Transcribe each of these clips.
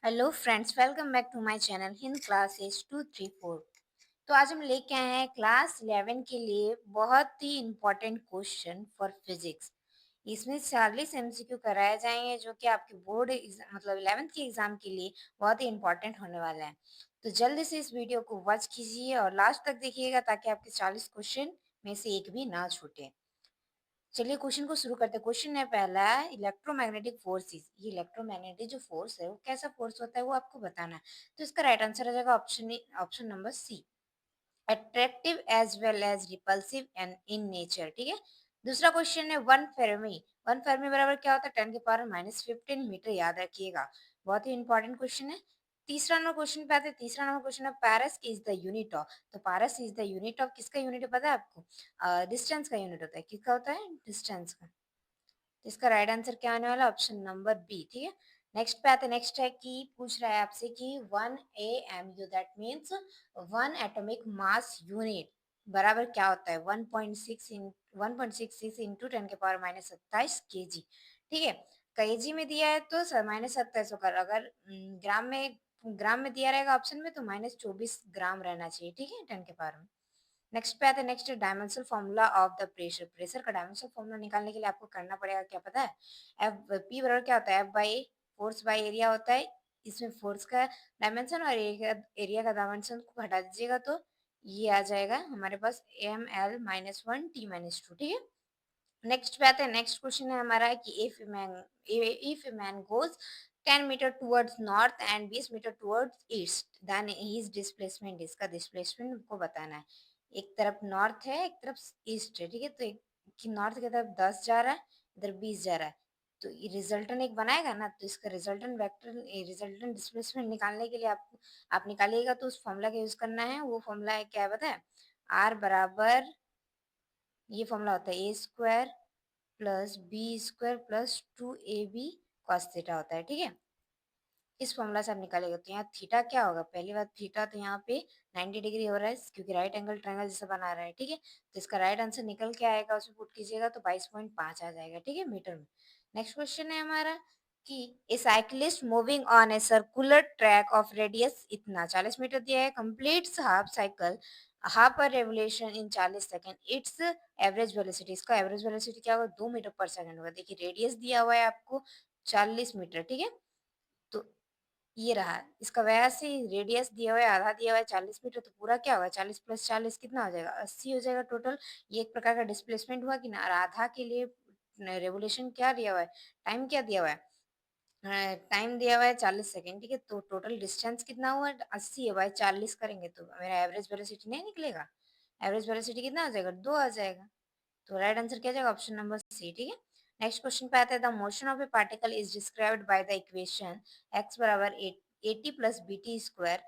Hello friends, welcome back to my channel Hind classes 234। तो आज हम लेके आए हैं क्लास 11 के लिए बहुत ही इम्पोर्टेंट क्वेश्चन फॉर फिजिक्स। इसमें 40 एमसीक्यू कराए जाएंगे जो कि आपके मतलब 11th के एग्जाम के लिए बहुत ही इम्पोर्टेंट होने वाला है। तो जल्दी से इस वीडियो को वॉच कीजिए और लास्ट तक देखिएगा ताकि आपके 40 क्वेश्चन में से एक भी ना छूटे। चलिए क्वेश्चन को शुरू करते हैं। क्वेश्चन है पहला, इलेक्ट्रोमैग्नेटिक फोर्सेस। ये इलेक्ट्रोमैग्नेटिक जो फोर्स है वो कैसा फोर्स होता है वो आपको बताना है। तो इसका राइट आंसर आ जाएगा option number C, attractive as well as repulsive and in nature. ठीक है। दूसरा क्वेश्चन है वन फेर्मी बराबर क्या होता है? 10⁻⁻15 मीटर, याद रखिएगा, बहुत ही इंपॉर्टेंट क्वेश्चन है। तीसरा नंबर क्वेश्चन पे आते हैं। तीसरा नंबर क्वेश्चन है पारस इज द यूनिट ऑफ। तो पारस इज द यूनिट ऑफ किसका यूनिट है पता है आपको? डिस्टेंस का यूनिट होता है। किसका होता है? डिस्टेंस का। तो इसका राइट आंसर क्या आने वाला? Option number B. ठीक है। नेक्स्ट पे आते हैं। नेक्स्ट है कि पूछ रहा है आपसे कि 1 AMU that means 1 atomic mass unit बराबर क्या होता है? 1.66 इंटू 10⁻27 kg। ठीक है। केजी में दिया है तो -27 होकर, अगर ग्राम में दिया रहेगा ऑप्शन में तो -24 ग्राम रहना चाहिए। ठीक है, 10 के पावर में। नेक्स्ट पे आते हैं। Next dimensional formula of the pressure. Pressure का डायमेंशनल फॉर्मूला निकालने के लिए आपको करना पड़ेगा क्या पता है? एफ पी बराबर क्या होता है? F by force by area होता है। इसमें फोर्स का डायमेंशन और एरिया का डायमेंशन को हटा दीजिएगा तो ये आ जाएगा हमारे पास M L-1 T-2। ठीक है। नेक्स्ट पे आते हैं। नेक्स्ट क्वेश्चन है हमारा कि if a man goes 10 metre towards north and 20 metre towards east then his displacement. इसका डिस्प्लेसमेंट को बताना है। एक तरफ नॉर्थ है, एक तरफ ईस्ट है। ठीक है। तो एक कि नॉर्थ की तरफ 10 जा रहा है, इधर 20 जा रहा है, तो ये रिजल्टेंट एक बनाएगा ना। तो इसका रिजल्टेंट डिस्प्लेसमेंट निकालने के लिए आप निकालिएगा तो उस फॉर्मूला का यूज करना है। वो फॉर्मूला है क्या है पता है? आर बराबर, ये फॉर्मूला होता है A² plus B² plus 2AB cos theta होता है। ठीक है। इस फॉर्मूला से आप निकालेगा तो यहाँ थीटा क्या होगा? पहली बात, थीटा तो यहाँ पे 90 डिग्री हो रहा है क्योंकि राइट एंगल ट्रायंगल जैसा बना रहा है। ठीक है। तो इसका राइट आंसर निकल के आएगा, उसमें पुट कीजिएगा तो 22.5 आ जाएगा। ठीक है, मीटर में। नेक्स्ट क्वेश्चन है हमारा कि a cyclist moving on a circular track of radius इतना 40 मीटर दिया है, कंप्लीट्स हाफ साइकिल हाफ पर revolution in 40 second, its average velocity. इसका एवरेज वेलोसिटी क्या होगा? 2 मीटर पर सेकंड होगा। देखिए रेडियस दिया हुआ है आपको 40 मीटर। ठीक है। तो ये रहा इसका वैसे ही रेडियस दिया हुआ है, आधा दिया हुआ है 40 मीटर, तो पूरा क्या होगा? 40 प्लस 40 कितना हो जाएगा? 80 हो जाएगा टोटल। ये एक प्रकार का डिस्प्लेसमेंट हुआ कि ना। और आधा के लिए रेवोल्यूशन क्या दिया हुआ है? टाइम क्या दिया हुआ है? टाइम दिया हुआ है 40 सेकेंड। ठीक है। तो टोटल डिस्टेंस कितना हुआ? 80 है भाई, 40 करेंगे तो मेरा एवरेज वेलोसिटी नहीं निकलेगा। एवरेज वेलोसिटी कितना आ जाएगा? 2 आ जाएगा। तो राइट आंसर क्या जाएगा? Option number C. ठीक है। नेक्स्ट क्वेश्चन पे आता है। The motion of a particle is described by the equation x बराबर 80 प्लस BT²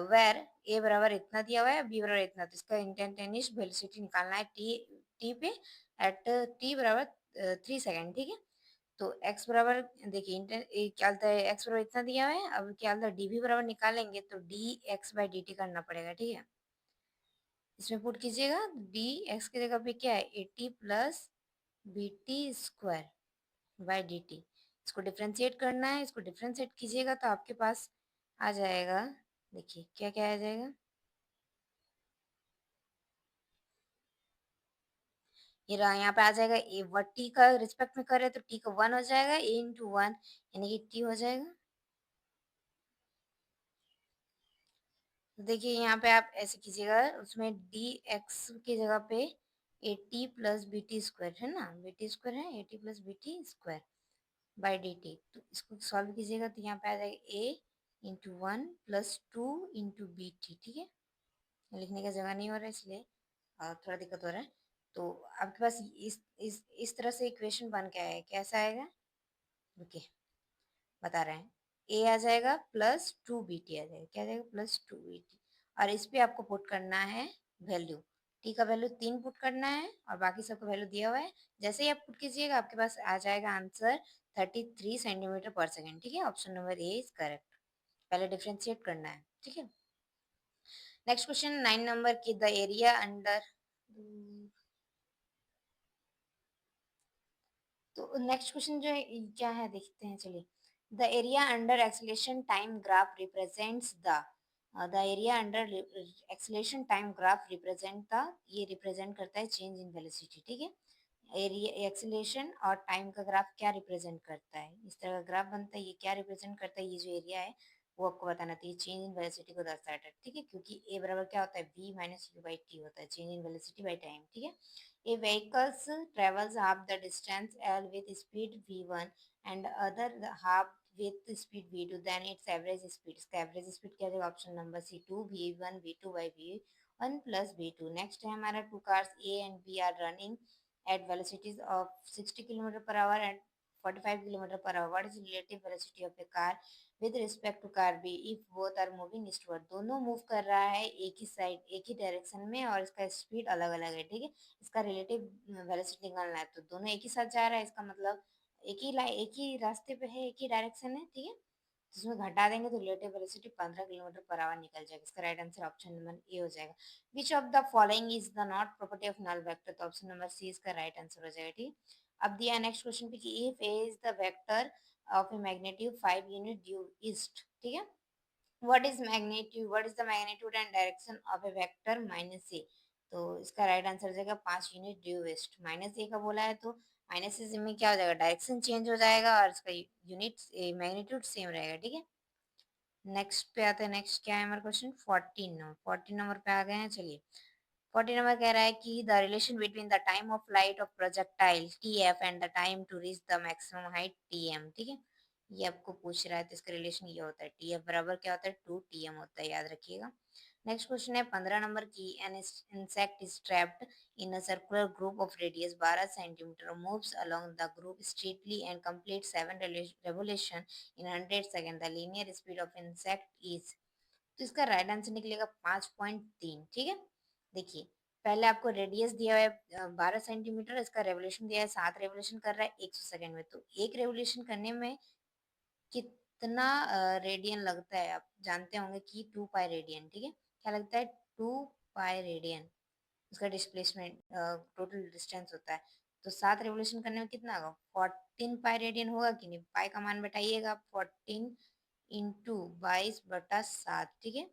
वेर ए बराबर इतना दिया हुआ है, बी बराबर इतना। तो इसका इंस्टेंटेनियस वेलोसिटी निकालना है टी पे एट टी बराबर 3 सेकेंड। ठीक है। तो x बराबर, देखिए क्या होता है? x बराबर इतना दिया हुआ है, अब क्या होता है? डी भी बराबर निकालेंगे तो D x by D T करना पड़ेगा। ठीक है। इसमें पुट कीजिएगा डी एक्स की जगह पे क्या है? 80 plus BT² by D T. इसको डिफ्रेंशिएट करना है। इसको डिफ्रेंशिएट कीजिएगा तो आपके पास आ जाएगा, देखिए क्या क्या आ जाएगा। ये रहा, यहाँ पे आ जाएगा ए टी का रिस्पेक्ट में कर रहे तो टी का 1 हो जाएगा, A × 1 यानी कि टी हो जाएगा। तो देखिए यहाँ पे आप ऐसे कीजिएगा, उसमें डी एक्स की जगह पे 80 प्लस BT² है ना, BT² है 80 plus BT² by D T. तो इसको सॉल्व कीजिएगा तो यहाँ पे आ जाएगा A × 1 plus 2 into B T. ठीक है। लिखने का जगह नहीं हो रहा है इसलिए थोड़ा दिक्कत हो रहा है। तो आपके पास इस तरह से इक्वेशन बन के आएगा। कैसा आएगा? रुकिए बता रहे हैं। ए आ जाएगा प्लस 2BT आ जाएगा। क्या आ जाएगा? Plus 2BT। और इस पे आपको पुट करना है वैल्यू। टी का वैल्यू 3 पुट करना है और बाकी सबका वैल्यू दिया हुआ है। जैसे ही आप पुट कीजिएगा आपके पास आ जाएगा आंसर 33 सेंटीमीटर पर सेकेंड। ठीक है। Option number A is correct. पहले डिफ्रेंशिएट करना है। ठीक है। नेक्स्ट क्वेश्चन 9 नंबर की, द एरिया अंडर। तो नेक्स्ट क्वेश्चन जो है क्या है देखते हैं। चलिए, The area under acceleration time graph represents the area under acceleration time graph represent the ये represent करता है change in velocity, ठीक है। एरिया एक्सेलरेशन और टाइम का ग्राफ क्या रिप्रेजेंट करता है, इस तरह का ग्राफ बनता है। ये क्या रिप्रेजेंट करता है, ये जो एरिया है वो आपको बताना चाहिए, चेंज इन वेलोसिटी को दर्शाता है, ठीक है। क्योंकि ए बराबर क्या होता है, v minus u by T होता है, change in velocity by time, ठीक है। A vehicles travels half the distance L with speed v1 and other half with speed v2 then its average speed, इसका एवरेज स्पीड क्या है, option number C 2 v1 v2 by v1 plus v2। Next है हमारा two cars A and B are running at velocities of 60 km per hour and 45 km per hour. What is the relative velocity of a car with respect to car B if both are moving eastward? दोनों move कर रहा है एक ही side एक ही direction में और इसका speed अलग अलग है, ठीक है। इसका रिलेटिव वेलोसिटी निकालना है, तो दोनों एक ही साथ जा रहा है, इसका मतलब एक ही रास्ते पे है, एक ही डायरेक्शन है, ठीक है। तो इसमें घटा देंगे तो relative velocity 15 kilometre per hour निकल जाएगा। इसका right answer option number A हो जाएगा। Which of the following is the not property of null vector, तो ऑप्शन नंबर सी इसका राइट आंसर हो जाएगा, ठीक। अब दिया नेक्स्ट क्वेश्चन पे कि if A is the vector of a magnitude 5 unit due east, ठीक है। What is the magnitude and direction of a vector minus A, तो इसका राइट आंसर हो जाएगा 5 unit due west. Minus A का बोला है तो माइनस ए में क्या हो जाएगा, डायरेक्शन चेंज हो जाएगा और इसका यूनिट मैग्नीट्यूड सेम रहेगा, ठीक है। नेक्स्ट पे आते हैं, नेक्स्ट क्या है हमारा क्वेश्चन 14 नंबर पे आ गए हैं, चलिए। 14 नंबर कह रहा है कि the relation between the time of flight of projectile T F and the time to reach the maximum height T M, ठीक है। ये आपको पूछ रहा है तो इसका रिलेशन ये होता है, टी एफ बराबर क्या होता है, 2 TM होता है, याद रखिएगा। नेक्स्ट क्वेश्चन है 15 नंबर की, an insect is trapped in a circular group of radius 12 centimetre, moves along the group straightly and complete 7 revolution in 100 second, the linear speed of insect is, तो इसका right answer निकलेगा 5.3, ठीक है। देखिए पहले आपको रेडियस दिया हुआ है 12 सेंटीमीटर, इसका रेवोल्यूशन दिया है 7 रेवोल्यूशन कर रहा है 100 सेकेंड में, तो एक रेवोल्यूशन करने में कितना रेडियन लगता है, आप जानते होंगे कि 2 पाई रेडियन, ठीक है। क्या लगता है, 2 पाई रेडियन उसका डिस्प्लेसमेंट टोटल डिस्टेंस होता है। तो 7 रेवोल्यूशन करने में कितना होगा, 14 पाई रेडियन होगा कि नहीं, पाई का मान बैठाइएगा, 14 × 22/7, ठीक है।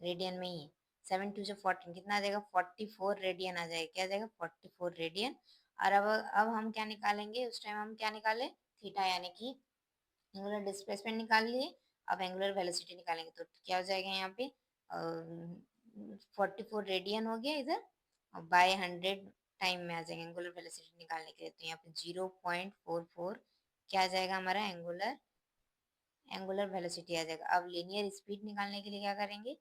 रेडियन में ही 7 × 2 = 14, कितना आ जाएगा, 44 रेडियन आ जाएगा, क्या आ जाएगा 44 रेडियन। और अब हम क्या निकालेंगे, उस टाइम हम क्या निकाले, थीटा यानी कि एंगुलर डिस्प्लेसमेंट निकाल लिए। अब एंगुलर वेलोसिटी निकालेंगे तो क्या हो जाएगा यहाँ पे, 44 रेडियन हो गया इधर, और बाय 100 टाइम में आ जाएगा एंगुलर वेलोसिटी निकालने के लिए, तो यहाँ पे 0.44 क्या आ जाएगा हमारा एंगुलर एंगुलर वेलोसिटी आ जाएगा। अब लीनियर स्पीड निकालने के लिए क्या करेंगे,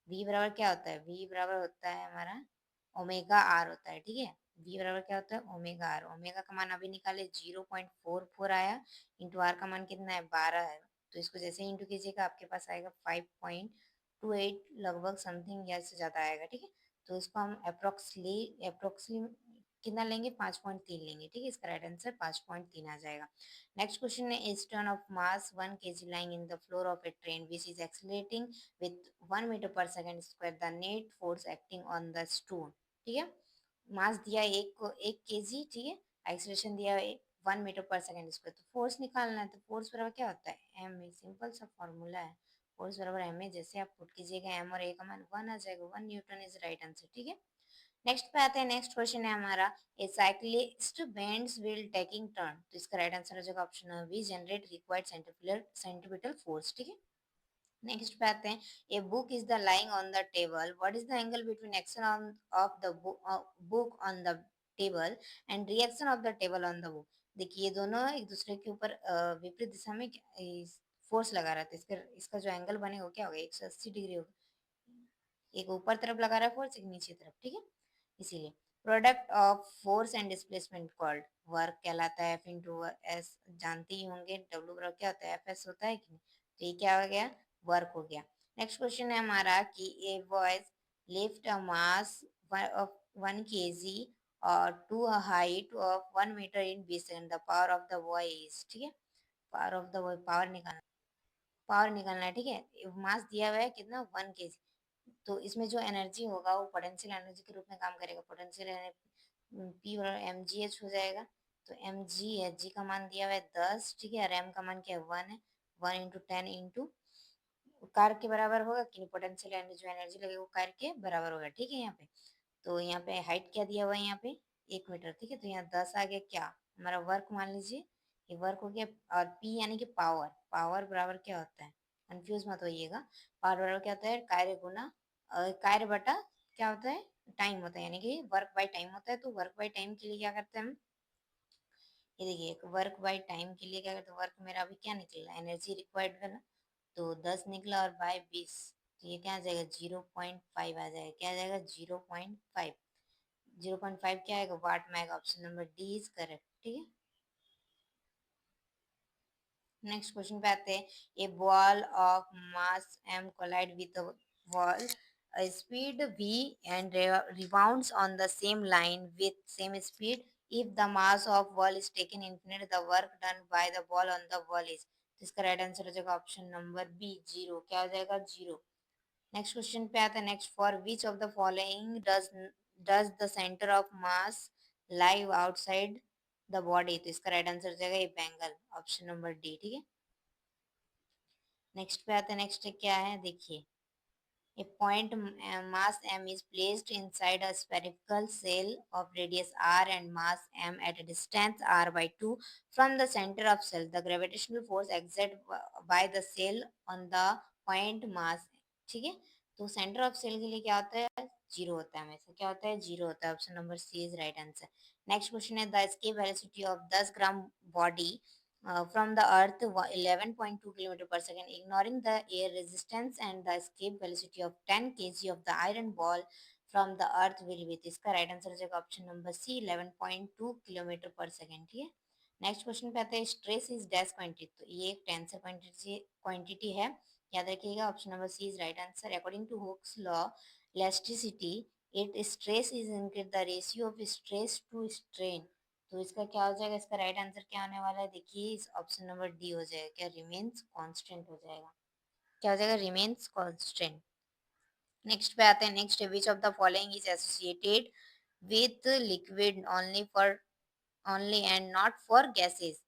v बराबर क्या होता है, v बराबर होता है हमारा ओमेगा आर होता है, ठीक है। v बराबर क्या होता है, ओमेगा आर। ओमेगा का मान अभी निकाले 0.44 आया, इंटू आर का मान कितना है 12 है, तो इसको जैसे ही इंटू कीजिएगा आपके पास आएगा 5.28 लगभग समथिंग या इससे ज़्यादा आएगा, ठीक है। तो इसको हम अप्रोक्सली कितना लेंगे, 5.3 लेंगे, ठीक है। इसका राइट आंसर 5.3 आ जाएगा। नेक्स्ट क्वेश्चन है, a stone of mass 1 kg lying in the floor of a train which is accelerating with 1 meter per second square, the net force acting on the stone, ठीक है। मास दिया है एक KG, ठीक है। Acceleration दिया है 1 मीटर पर सेकंड स्क्वायर, तो फोर्स निकालना है, तो फोर्स बराबर क्या होता है, एम ए, सिंपल सा फॉर्मूला है। फोर्स बराबर एम ए, जैसे आप पुट कीजिएगा एम और ए का मान 1 आ जाएगा, 1 न्यूटन इज राइट आंसर, ठीक है। नेक्स्ट पे आते हैं, नेक्स्ट क्वेश्चन है हमारा, a cyclist bends wheel taking turn, तो इसका राइट आंसर हो जाएगा option B, generate required centripetal force, ठीक है। नेक्स्ट पे आते हैं, a book is the lying on the table, what is the angle between action of the book on the table and reaction of the table on the book. देखिए ये दोनों एक दूसरे के ऊपर विपरीत दिशा में फोर्स लगा रहा था, इसका इसका जो एंगल बनेगा वो क्या होगा, 180 डिग्री होगा। एक ऊपर तरफ लगा रहा है फोर्स, एक नीचे तरफ, ठीक है। इसीलिए product of force and displacement called work कहलाता है, एफ इंटू एस जानते ही होंगे, डब्ल्यू बराबर क्या होता है, एफ एस होता है कि नहीं, तो ये क्या हो गया, वर्क हो गया। नेक्स्ट क्वेश्चन है हमारा कि a boys lift a mass of 1 kg और to a height of 1 metre in 20 second, the power of the boy is, ठीक है। Power of the boy, power निकालना है, ठीक है। मास दिया हुआ है कितना, 1 kg, तो इसमें जो एनर्जी होगा वो पोटेंशियल एनर्जी के रूप में काम करेगा, पोटेंशियल एनर्जी पी और एम जी एच हो जाएगा, तो एम जी है, जी का मान दिया हुआ है 10, ठीक है, रैम का मान क्या है 1 है, 1 × 10 कार के बराबर होगा कि पोटेंशियल एनर्जी जो एनर्जी लगेगी वो कार के बराबर होगा, ठीक है। यहाँ पे तो यहाँ पे हाइट क्या दिया हुआ है, यहाँ पे 1 मीटर, ठीक है। तो यहाँ 10 आ गया, क्या हमारा वर्क मान लीजिए, ये वर्क हो गया, और पी यानी कि पावर, पावर बराबर क्या होता है, कंफ्यूज मत होइएगा, पावर बराबर क्या होता है, कार्य गुना कार्य बटा क्या होता है, टाइम होता है, यानी कि वर्क बाय टाइम होता है। तो वर्क बाय टाइम के लिए क्या करते हैं हम, ये देखिए वर्क बाय टाइम के लिए क्या करते हैं, वर्क मेरा अभी क्या निकला, एनर्जी रिक्वायर्ड वाला, तो 10 निकला और बाय 20, तो ये क्या आ जाएगा 0.5 आ जाएगा, क्या आ जाएगा 0.5, 0.5 क्या आएगा वाट में आएगा, option number D is correct, ठीक है। नेक्स्ट क्वेश्चन पे आते हैं, a ball of mass m collide with a wall a speed v and rebounds on the same line with same speed, if the mass of ball is taken infinite the work done by the ball on the wall is, तो इसका right answer हो जाएगा option number B, zero, क्या हो जाएगा zero. Next question पे आता है, next for which of the following does the centre of mass live outside the body, तो इसका राइट आंसर हो जाएगा ये बैंगल, ऑप्शन नंबर डी, ठीक है। नेक्स्ट पे आते हैं, नेक्स्ट क्या है देखिए, a point mass m is placed inside a spherical shell of radius r and mass m at a distance r by 2 from the center of cell. The gravitational force exerted by the cell on the point mass, ठीक है। तो centre of cell के लिए क्या होता है, zero होता है, हमेशा क्या होता है, जीरो होता है, option number C is right answer. Next question है, the escape velocity of 10 gram body from the earth 11.2 kilometer per second, ignoring the air resistance and the escape velocity of 10 kg of the iron ball from the earth will be, इसका right answer हो जाएगा option number सी 11.2 kilometre पर second, ठीक है। Next question पे आते हैं, stress is dash quantity, तो ये एक टेंसर क्वांटिटी है, याद रखिएगा, option number C is right answer. According to Hooke's law elasticity, it stress is increase the ratio of stress to strain, तो इसका क्या हो जाएगा, इसका राइट आंसर क्या होने वाला है, देखिए इस ऑप्शन नंबर डी हो जाएगा, क्या रिमेन्स कांस्टेंट हो जाएगा, क्या हो जाएगा रिमेन्स कांस्टेंट। नेक्स्ट पे आते हैं, next which of the following is associated with liquid only for only and not for gases,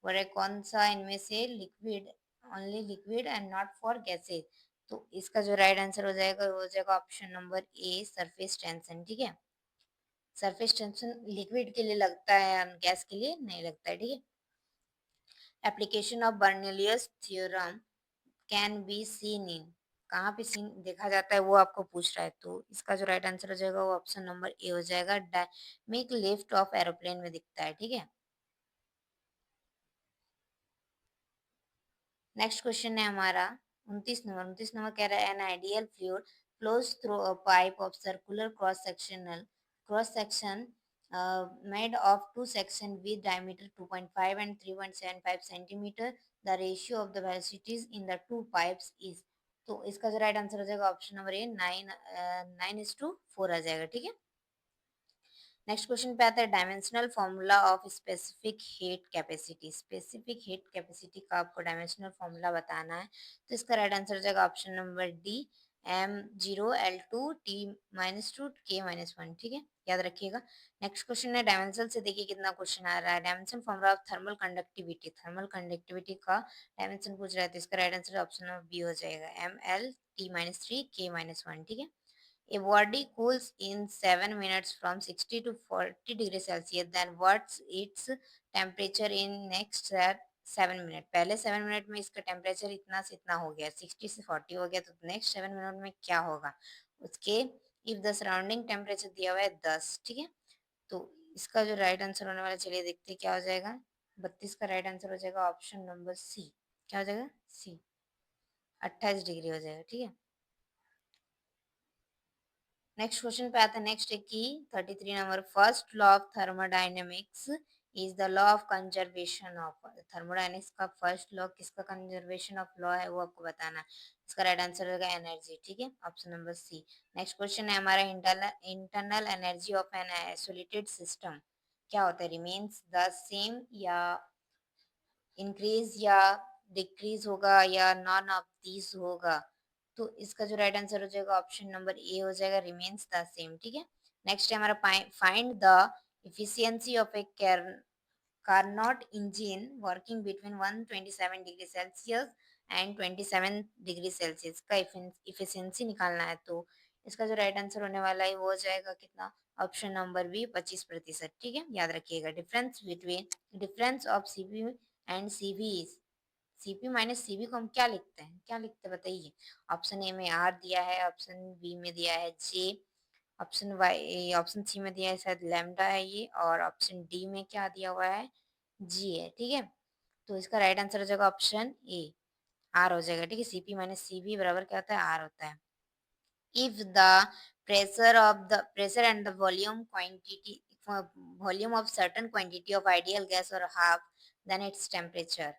और कौन सा इनमें से liquid, only liquid and not for gases, तो इसका जो राइट आंसर हो जाएगा वो हो जाएगा option number a surface tension, ठीक है। सरफेस टेंशन लिक्विड के लिए लगता है, गैस के लिए नहीं लगता है, ठीक है। Application of Bernoulli's theorem can be seen in, कहाँ पे सीन देखा जाता है वो आपको पूछ रहा है, तो इसका जो राइट आंसर हो जाएगा वो ऑप्शन नंबर ए हो जाएगा, डायनेमिक लिफ्ट ऑफ एरोप्लेन में दिखता है, ठीक है। नेक्स्ट क्वेश्चन है हमारा 29 नंबर, 29 नंबर कह रहा है, an ideal fluid flows through a pipe of circular cross section made of two section with diameter 2.5 and 3.75 centimeter, the ratio of the velocities in the two pipes is, तो इसका जो right answer हो जाएगा option number ए 9:4 आ जाएगा, ठीक है। Next question पे आता है, dimensional formula of specific heat capacity का आपको डायमेंशनल फॉर्मूला बताना है, तो इसका राइट आंसर हो जाएगा option number D m0L2T-2 K-1, ठीक है, याद रखिएगा। नेक्स्ट क्वेश्चन है, डायमेंशन से देखिए कितना क्वेश्चन आ रहा है, dimension formula of thermal conductivity का डायमेंशन पूछ रहा है, तो इसका right answer option number B हो जाएगा ML T-3 K-1, ठीक है। A body cools in 7 minutes from 60 to 40 degrees Celsius. Then what's its temperature in next 7 minute, पहले 7 मिनट में इसका टेम्परेचर इतना से इतना हो गया, 60 से 40 हो गया, तो नेक्स्ट 7 मिनट में क्या होगा उसके, इफ द सराउंडिंग टेम्परेचर दिया हुआ है 10, ठीक है। तो इसका जो राइट आंसर होने वाला, चलिए देखते हैं क्या हो जाएगा, 32 का राइट आंसर हो जाएगा ऑप्शन नंबर सी, क्या हो जाएगा सी, 28 डिग्री हो जाएगा, ठीक है। नेक्स्ट क्वेश्चन पे आता है, नेक्स्ट है कि 33 number, first law of thermodynamics is the law of conservation of, thermodynamics का फर्स्ट लॉ किसका कंजर्वेशन ऑफ लॉ है वो आपको बताना है, इसका राइट आंसर होगा एनर्जी, ठीक है, option number C. Next question है हमारा, internal energy of an isolated system क्या होता है, रिमेन्स द सेम या इंक्रीज या डिक्रीज होगा या नॉन ऑफ दीज होगा, तो इसका जो राइट आंसर हो जाएगा ऑप्शन नंबर ए हो जाएगा, रिमेन्स द सेम, ठीक है। नेक्स्ट है हमारा, find the efficiency of A Carnot engine working between 127 degree Celsius and 27 degree Celsius का इफिशियंसी निकालना है, तो इसका जो राइट आंसर होने वाला है वो हो जाएगा कितना, ऑप्शन नंबर बी 25%। ठीक है, याद रखिएगा। Difference of CP and CV is, CP minus CV को हम क्या लिखते हैं, क्या लिखते हैं बताइए। ऑप्शन ए में आर दिया है, ऑप्शन बी में दिया है जे, ऑप्शन सी में दिया है शायद लैम्डा है ये, और ऑप्शन डी में क्या दिया हुआ है, जी है। ठीक है, तो इसका राइट आंसर हो जाएगा ऑप्शन ए, आर हो जाएगा। ठीक है, सीपी माइनस सीवी बराबर क्या होता है, आर होता है। if the pressure and the volume of certain quantity of ideal gas or half then its temperature,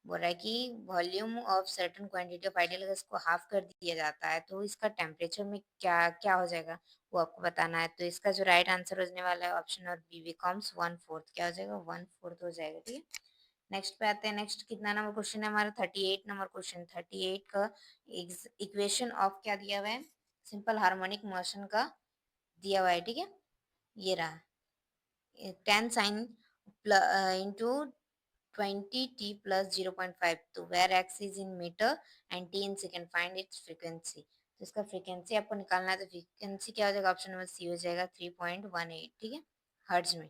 बोल रहा है कि volume of certain quantity of ideal gas को हाफ कर दिया जाता है, तो इसका टेम्परेचर में क्या क्या हो जाएगा वो आपको बताना है। तो इसका जो राइट आंसर होने वाला है ऑप्शन और बी बिकम्स 1/4, क्या हो जाएगा 1/4 हो जाएगा। ठीक है, नेक्स्ट पे आते हैं। नेक्स्ट कितना नंबर क्वेश्चन है हमारा, 38 नंबर क्वेश्चन। 38 का इक्वेशन ऑफ क्या दिया हुआ है, सिंपल हार्मोनिक मोशन का दिया हुआ है। ठीक है, ये रहा 10 साइन इंटू 20t plus 0.5, तो where x is in meter and t in second, find its frequency। तो इसका फ्रीक्वेंसी आपको निकालना है, तो फ्रीक्वेंसी क्या हो जाएगा, ऑप्शन नंबर सी हो जाएगा 3.18। ठीक है, हर्ट्ज में।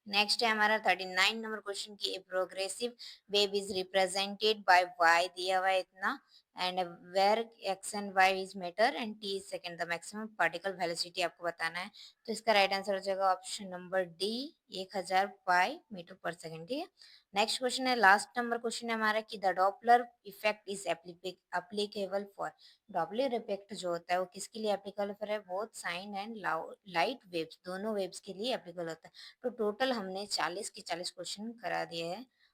नेक्स्ट है हमारा 39 नंबर क्वेश्चन की, a progressive wave is represented by y दिया हुआ है इतना, and where x and y is metre and t is second, the maximum particle velocity आपको बताना है। तो इसका राइट आंसर हो जाएगा option number D, 1000 pi metre per second. ठीक है, नेक्स्ट क्वेश्चन है, लास्ट नंबर क्वेश्चन है हमारा कि the Doppler effect is applicable for, Doppler effect जो होता है वो किसके लिए एप्लीकेबल है, both sine and light waves, दोनों वेव्स के लिए एप्लीकेबल होता है। तो टोटल हमने 40 के 40 क्वेश्चन करा दिए हैं